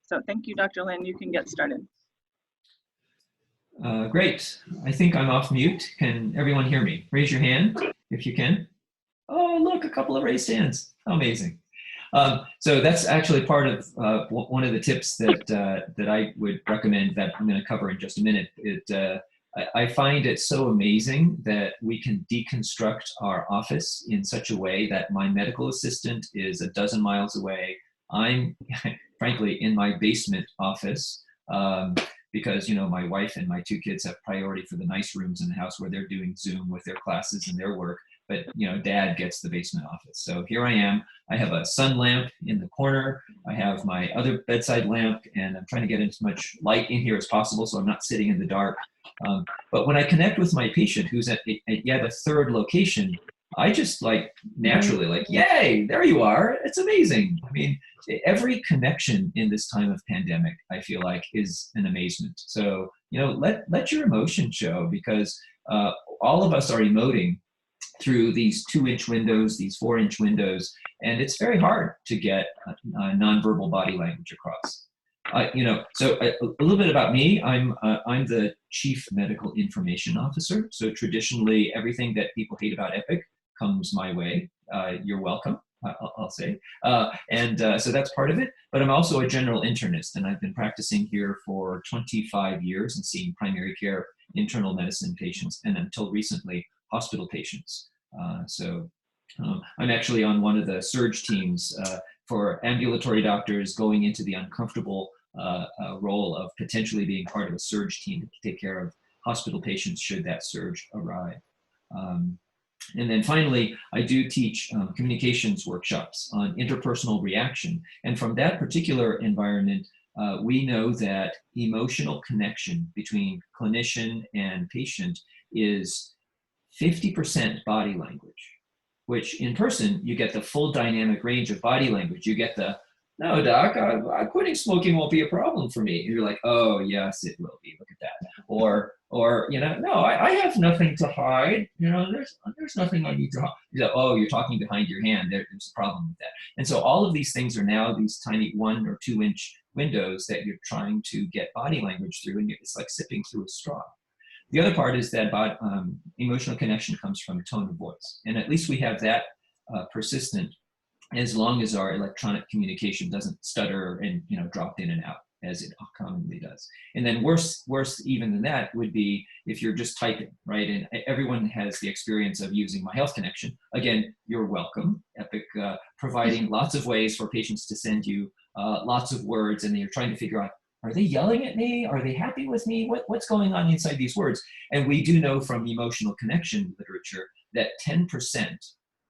So thank you, Dr. Lin. You can get started. Great. I think I'm off mute. Can everyone hear me? Raise your hand if you can. Oh, look, a couple of raised hands. How amazing. So that's actually part of one of the tips that I would recommend that I'm going to cover in just a minute. I find it so amazing that we can deconstruct our office in such a way that my medical assistant is a dozen miles away. I'm frankly in my basement office because, you know, my wife and my two kids have priority for the nice rooms in the house where they're doing Zoom with their classes and their work. But, you know, dad gets the basement office. So here I am. I have a sun lamp in the corner. I have my other bedside lamp, and I'm trying to get as much light in here as possible so I'm not sitting in the dark. But when I connect with my patient who's at yet a third location, I just like naturally like, yay, there you are. It's amazing. I mean, every connection in this time of pandemic, I feel like, is an amazement. So, you know, let your emotion show, because all of us are emoting through these 2-inch windows, these 4-inch windows, and it's very hard to get nonverbal body language across. You know, so a little bit about me. I'm the Chief Medical Information Officer. So traditionally, everything that people hate about Epic comes my way. You're welcome, I'll say. So that's part of it. But I'm also a general internist, and I've been practicing here for 25 years and seeing primary care, internal medicine patients, and until recently, hospital patients. I'm actually on one of the surge teams for ambulatory doctors going into the uncomfortable role of potentially being part of a surge team to take care of hospital patients should that surge arrive. And then finally, I do teach communications workshops on interpersonal reaction. And from that particular environment, we know that emotional connection between clinician and patient is 50% body language, which in person, you get the full dynamic range of body language. You get the, no, doc, quitting smoking won't be a problem for me. And you're like, oh, yes, it will be. Look at that. Or you know, no, I have nothing to hide. You know, there's nothing I need to hide. You know, oh, you're talking behind your hand. There's a problem with that. And so all of these things are now these tiny 1 or 2-inch windows that you're trying to get body language through, and it's like sipping through a straw. The other part is that emotional connection comes from tone of voice. And at least we have that persistent as long as our electronic communication doesn't stutter and, you know, drop in and out as it commonly does. And then worse even than that would be if you're just typing, right? And everyone has the experience of using My Health Connection. Again, you're welcome. Epic providing lots of ways for patients to send you lots of words, and then you're trying to figure out, are they yelling at me? Are they happy with me? What's going on inside these words? And we do know from emotional connection literature that 10%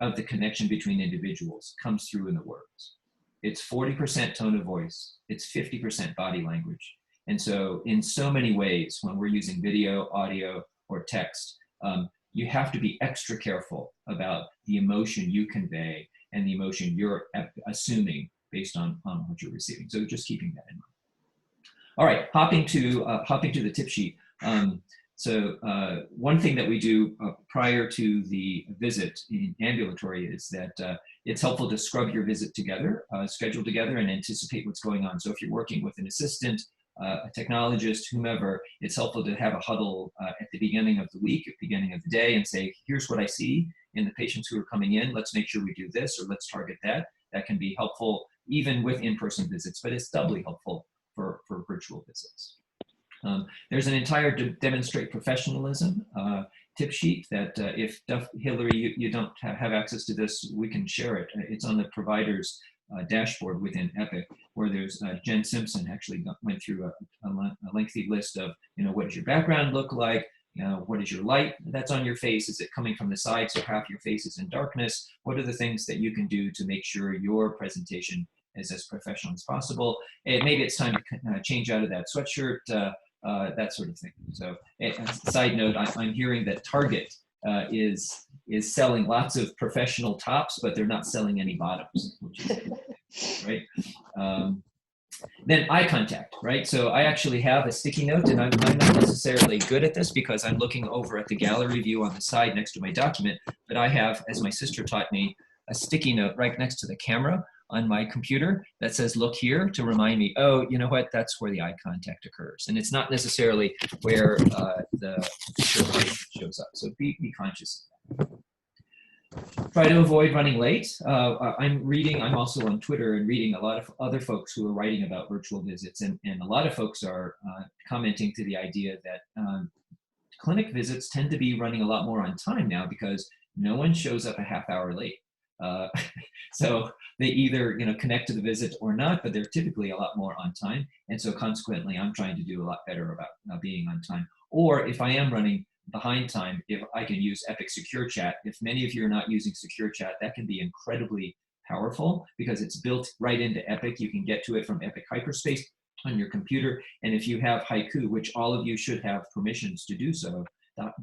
of the connection between individuals comes through in the words. It's 40% tone of voice. It's 50% body language. And so in so many ways, when we're using video, audio, or text, you have to be extra careful about the emotion you convey and the emotion you're assuming based on what you're receiving. So just keeping that in mind. All right, hopping to the tip sheet. One thing that we do prior to the visit in ambulatory is that it's helpful to scrub your visit together, schedule together, and anticipate what's going on. So if you're working with an assistant, a technologist, whomever, it's helpful to have a huddle at the beginning of the week, at the beginning of the day, and say, here's what I see in the patients who are coming in. Let's make sure we do this, or let's target that. That can be helpful even with in-person visits, but it's doubly helpful for virtual visits. There's an entire demonstrate professionalism tip sheet that if Hillary, you don't have access to this, we can share it. It's on the provider's dashboard within Epic, where there's Jen Simpson actually went through a lengthy list of, you know, what does your background look like? You know, what is your light that's on your face? Is it coming from the side so half your face is in darkness? What are the things that you can do to make sure your presentation is as professional as possible? And maybe it's time to change out of that sweatshirt, that sort of thing. So, side note, I'm hearing that Target is selling lots of professional tops, but they're not selling any bottoms, which is right. Then eye contact, right? So I actually have a sticky note, and I'm not necessarily good at this because I'm looking over at the gallery view on the side next to my document, but I have, as my sister taught me, a sticky note right next to the camera on my computer that says, look here, to remind me, oh, you know what, that's where the eye contact occurs. And it's not necessarily where the shows up. So be conscious of that. Try to avoid running late. I'm also on Twitter and reading a lot of other folks who are writing about virtual visits. And a lot of folks are commenting to the idea that clinic visits tend to be running a lot more on time now because no one shows up a half hour late. So they either connect to the visit or not, but they're typically a lot more on time. And so consequently, I'm trying to do a lot better about being on time. Or if I am running behind time, if I can use Epic Secure Chat. If many of you are not using Secure Chat, that can be incredibly powerful because it's built right into Epic. You can get to it from Epic Hyperspace on your computer. And if you have Haiku, which all of you should have permissions to do so,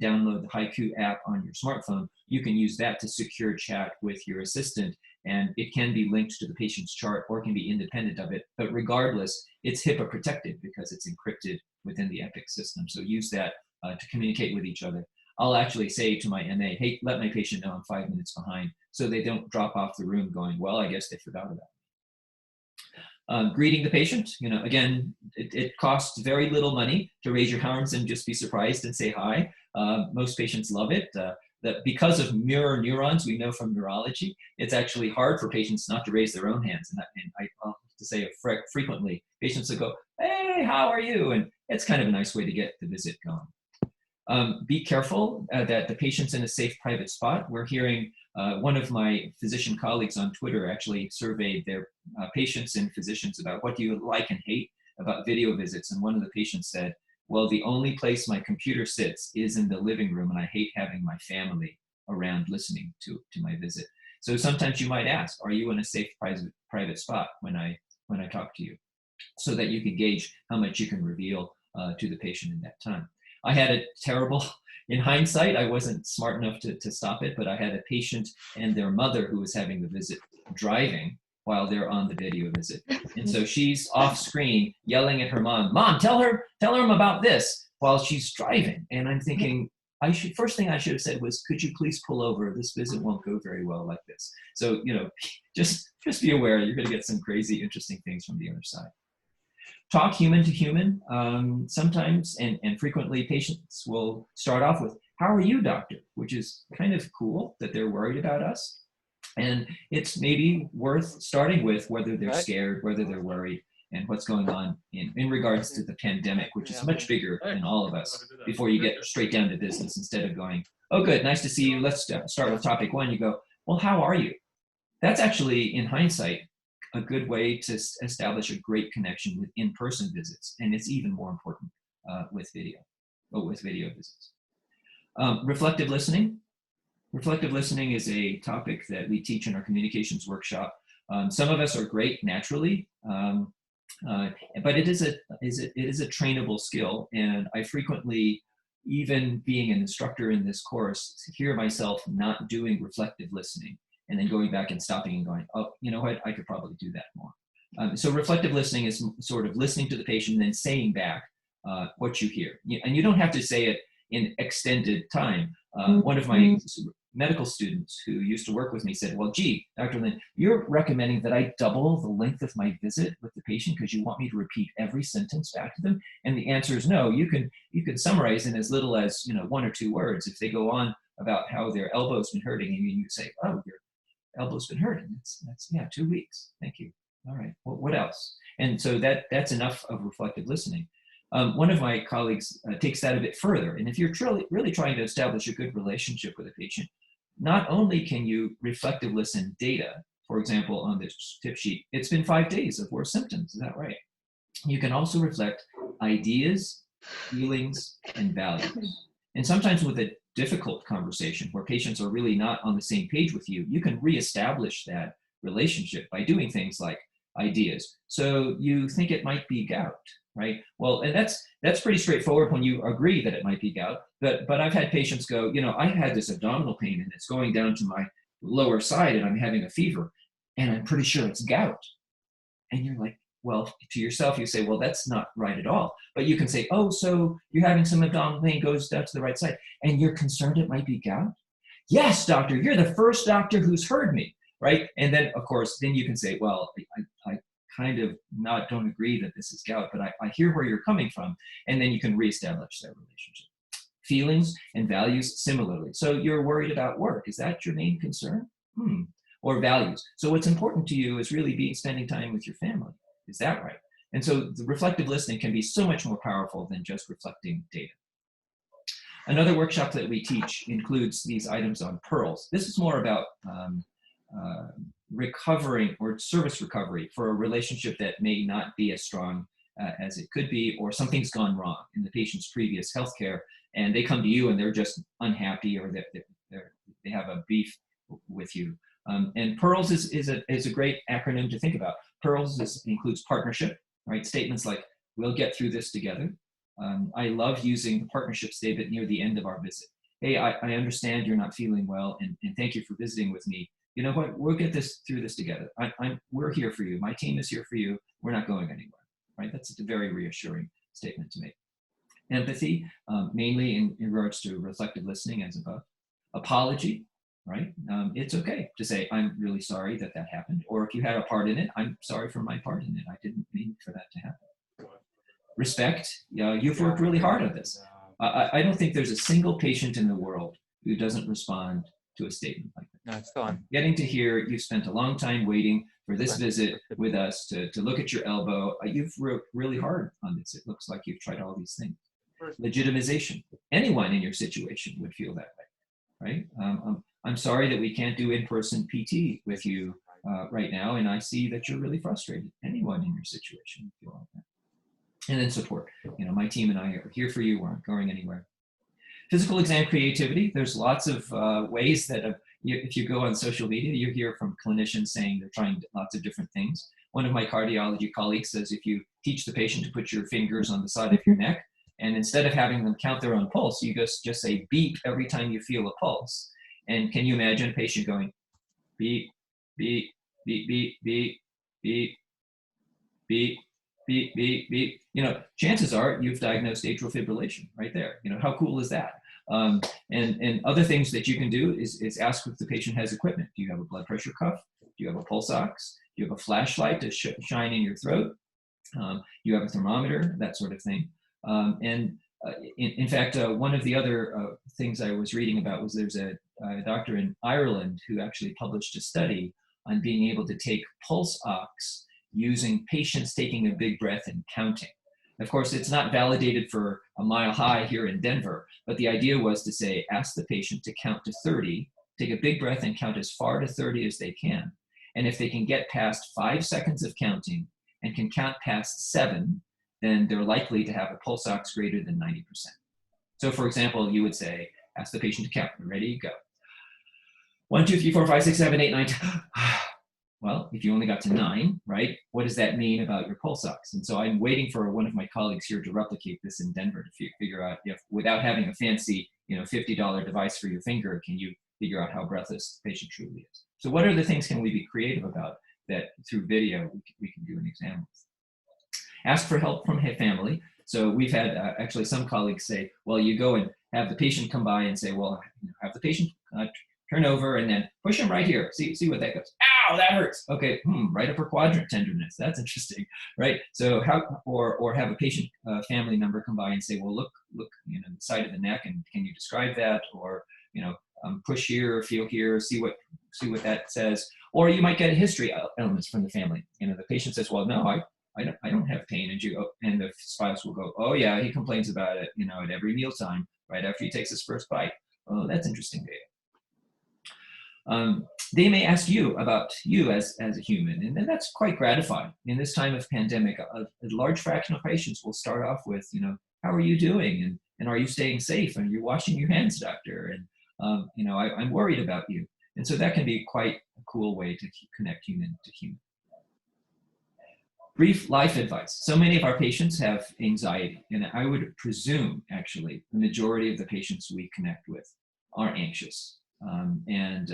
download the Haiku app on your smartphone. You can use that to secure chat with your assistant, and it can be linked to the patient's chart or can be independent of it. But regardless, it's HIPAA protected because it's encrypted within the Epic system. So use that to communicate with each other. I'll actually say to my MA, hey, let my patient know I'm 5 minutes behind, so they don't drop off the room going, well, I guess they forgot about me. Greeting the patient, again, it costs very little money to raise your arms and just be surprised and say hi. Most patients love it. That because of mirror neurons, we know from neurology, it's actually hard for patients not to raise their own hands. And I'll have to say it frequently, patients will go, hey, how are you? And it's kind of a nice way to get the visit going. Be careful that the patient's in a safe private spot. We're hearing one of my physician colleagues on Twitter actually surveyed their patients and physicians about what do you like and hate about video visits. And one of the patients said, well, the only place my computer sits is in the living room, and I hate having my family around listening to my visit. So sometimes you might ask, are you in a safe private spot when I talk to you? So that you can gauge how much you can reveal to the patient in that time. I had a terrible, in hindsight, I wasn't smart enough to stop it, but I had a patient and their mother who was having the visit driving while they're on the video visit. And so she's off screen yelling at her mom, Mom, tell her about this while she's driving. And I'm thinking, first thing I should have said was, could you please pull over? This visit won't go very well like this. So, just be aware, you're gonna get some crazy, interesting things from the other side. Talk human to human. Sometimes and frequently patients will start off with, how are you, doctor? Which is kind of cool that they're worried about us. And it's maybe worth starting with whether they're scared, whether they're worried, and what's going on in regards to the pandemic, which is much bigger than all of us, before you get straight down to business. Instead of going, oh, good, nice to see you. Let's start with topic 1. You go, well, how are you? That's actually, in hindsight, a good way to establish a great connection with in-person visits. And it's even more important with video visits. Reflective listening. Reflective listening is a topic that we teach in our communications workshop. Some of us are great naturally, but it is a trainable skill. And I frequently, even being an instructor in this course, hear myself not doing reflective listening and then going back and stopping and going, oh, you know what, I could probably do that more. So reflective listening is sort of listening to the patient and then saying back what you hear. And you don't have to say it in extended time. One of my medical students who used to work with me said, well, gee, Dr. Lin, you're recommending that I double the length of my visit with the patient because you want me to repeat every sentence back to them? And the answer is no. You can summarize in as little as 1 or 2 words. If they go on about how their elbow's been hurting, and you say, oh, your elbow's been hurting. That's 2 weeks. Thank you. All right. Well, what else? And so that's enough of reflective listening. One of my colleagues takes that a bit further. And if you're really trying to establish a good relationship with a patient, not only can you reflective listen data, for example, on this tip sheet, it's been 5 days of worse symptoms. Is that right? You can also reflect ideas, feelings, and values. And sometimes with a difficult conversation where patients are really not on the same page with you, you can reestablish that relationship by doing things like ideas. So you think it might be gout, right? Well, and that's pretty straightforward when you agree that it might be gout. But I've had patients go, I had this abdominal pain and it's going down to my lower side and I'm having a fever and I'm pretty sure it's gout. And you're like, well, to yourself, you say, well, that's not right at all. But you can say, oh, so you're having some abdominal pain, goes down to the right side, and you're concerned it might be gout? Yes, doctor, you're the first doctor who's heard me. right? And then, of course, then you can say, well, I kind of don't agree that this is gout, but I hear where you're coming from. And then you can reestablish that relationship. Feelings and values similarly. So you're worried about work. Is that your main concern? Or values. So what's important to you is really spending time with your family. Is that right? And so the reflective listening can be so much more powerful than just reflecting data. Another workshop that we teach includes these items on pearls. This is more about recovering or service recovery for a relationship that may not be as strong as it could be, or something's gone wrong in the patient's previous healthcare, and they come to you and they're just unhappy, or they have a beef with you. And PEARLS is a great acronym to think about. PEARLS includes partnership, right? Statements like, we'll get through this together. I love using the partnership statement near the end of our visit. Hey, I understand you're not feeling well, and thank you for visiting with me. You know what, we'll get through this together. We're here for you. My team is here for you. We're not going anywhere, right? That's a very reassuring statement to make. Empathy, mainly in regards to reflective listening as above. Apology, right? It's okay to say, I'm really sorry that happened. Or if you had a part in it, I'm sorry for my part in it. I didn't mean for that to happen. Respect, you've worked really hard on this. I don't think there's a single patient in the world who doesn't respond to a statement like that. No, it's fine. Getting to hear you've spent a long time waiting for this visit with us to look at your elbow. You've worked really hard on this. It looks like you've tried all these things. Legitimization. Anyone in your situation would feel that way, right? I'm sorry that we can't do in-person PT with you right now, and I see that you're really frustrated. Anyone in your situation would feel like that. And then support. You know, my team and I are here for you. We aren't going anywhere. Physical exam creativity. There's lots of ways that if you go on social media, you hear from clinicians saying they're trying lots of different things. One of my cardiology colleagues says if you teach the patient to put your fingers on the side of your neck, and instead of having them count their own pulse, you just say beep every time you feel a pulse. And can you imagine a patient going beep, beep, beep, beep, beep, beep, beep, beep, beep, beep? You know, chances are you've diagnosed atrial fibrillation right there. You know, how cool is that? And other things that you can do is ask if the patient has equipment. Do you have a blood pressure cuff? Do you have a pulse ox? Do you have a flashlight to shine in your throat? You have a thermometer, that sort of thing. In fact, one of the other things I was reading about was there's a doctor in Ireland who actually published a study on being able to take pulse ox using patients taking a big breath and counting. Of course, it's not validated for a mile high here in Denver, but the idea was to say, ask the patient to count to 30, take a big breath and count as far to 30 as they can. And if they can get past 5 seconds of counting and can count past 7, then they're likely to have a pulse ox greater than 90%. So for example, you would say, ask the patient to count. Ready, go. 1, 2, 3, 4, 5, 6, 7, 8, 9, 10. Well, if you only got to 9, right, what does that mean about your pulse ox? And so I'm waiting for one of my colleagues here to replicate this in Denver to figure out if, without having a fancy, $50 device for your finger, can you figure out how breathless the patient truly is? So what other things can we be creative about that through video we can do an exam with? Ask for help from family. So we've had actually some colleagues say, well, you go and have the patient come by and say, well, have the patient turn over and then push him right here. See what that goes. Ow, that hurts. Okay, right upper quadrant tenderness. That's interesting, right? So or have a patient family member come by and say, well, look, the side of the neck, and can you describe that? Or push here, feel here, see what that says. Or you might get a history elements from the family. The patient says, well, no, I don't have pain, and the spouse will go, oh yeah, he complains about it, at every mealtime, right after he takes his first bite. Oh, that's interesting data. They may ask you about you as a human, and then that's quite gratifying. In this time of pandemic, a large fraction of patients will start off with, how are you doing, and are you staying safe, and you're washing your hands, doctor, and I'm worried about you. And so that can be quite a cool way to connect human to human. Brief life advice. So many of our patients have anxiety, and I would presume, actually, the majority of the patients we connect with are anxious. And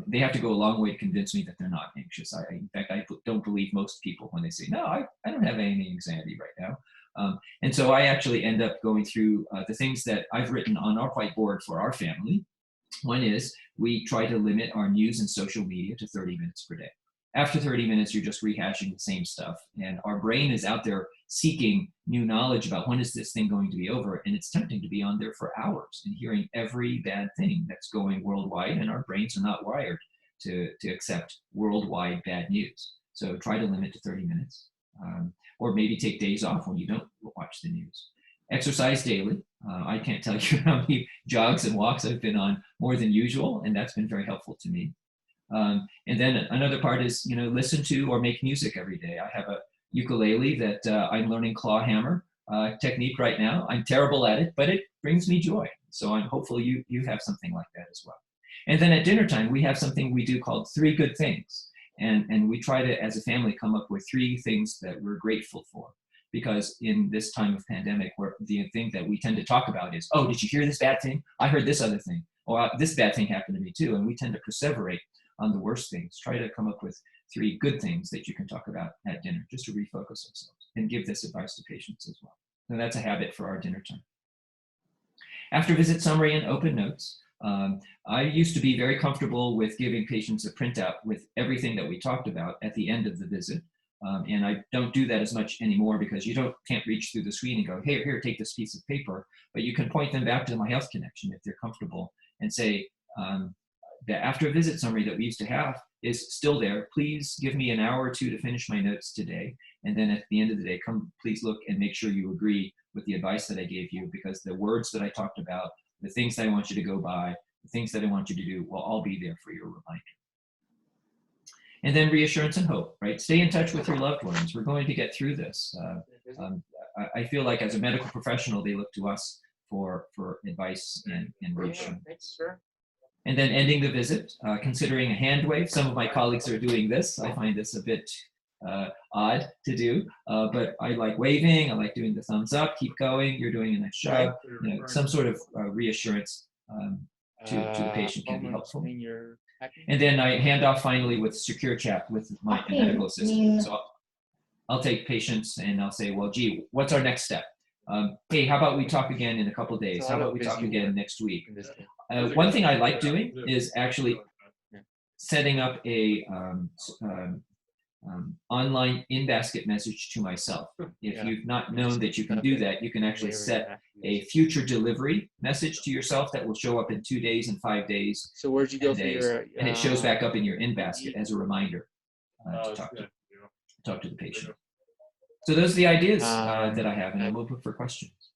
they have to go a long way to convince me that they're not anxious. In fact, I don't believe most people when they say, no, I don't have any anxiety right now. And so I actually end up going through the things that I've written on our whiteboard for our family. One is we try to limit our news and social media to 30 minutes per day. After 30 minutes, you're just rehashing the same stuff. And our brain is out there seeking new knowledge about when is this thing going to be over. And it's tempting to be on there for hours and hearing every bad thing that's going worldwide. And our brains are not wired to accept worldwide bad news. So try to limit to 30 minutes. Or maybe take days off when you don't watch the news. Exercise daily. I can't tell you how many jogs and walks I've been on more than usual, and that's been very helpful to me. And then another part is, listen to or make music every day. I have a ukulele that I'm learning claw hammer technique right now. I'm terrible at it, but it brings me joy. So I'm hopeful you have something like that as well. And then at dinner time, we have something we do called 3 good things. And we try to, as a family, come up with 3 things that we're grateful for. Because in this time of pandemic, where the thing that we tend to talk about is, oh, did you hear this bad thing? I heard this other thing. Or this bad thing happened to me too. And we tend to perseverate on the worst things. Try to come up with 3 good things that you can talk about at dinner, just to refocus ourselves and give this advice to patients as well. So that's a habit for our dinner time. After visit summary and open notes, I used to be very comfortable with giving patients a printout with everything that we talked about at the end of the visit. And I don't do that as much anymore because you can't reach through the screen and go, hey, here, take this piece of paper. But you can point them back to My Health Connection if they're comfortable and say, the after visit summary that we used to have is still there. Please give me an hour or 2 to finish my notes today. And then at the end of the day, please look and make sure you agree with the advice that I gave you, because the words that I talked about, the things that I want you to go by, the things that I want you to do will all be there for your reminder. And then reassurance and hope, right? Stay in touch with your loved ones. We're going to get through this. I feel like as a medical professional, they look to us for advice and reassurance. And then ending the visit, considering a hand wave. Some of my colleagues are doing this. I find this a bit odd to do, but I like waving. I like doing the thumbs up, keep going, you're doing a nice job. Some sort of reassurance to the patient can be helpful. And then I hand off finally with secure chat with my medical assistant. So I'll take patients and I'll say, well, gee, what's our next step? Hey, how about we talk again in a couple of days? How about we talk again next week? One thing I like doing is actually setting up a online in-basket message to myself. If you've not known that you can do that, you can actually set a future delivery message to yourself that will show up in 2 days and 5 days. So where'd you go for your? And it shows back up in your in-basket as a reminder to talk to the patient. So those are the ideas that I have, and I'm open for questions.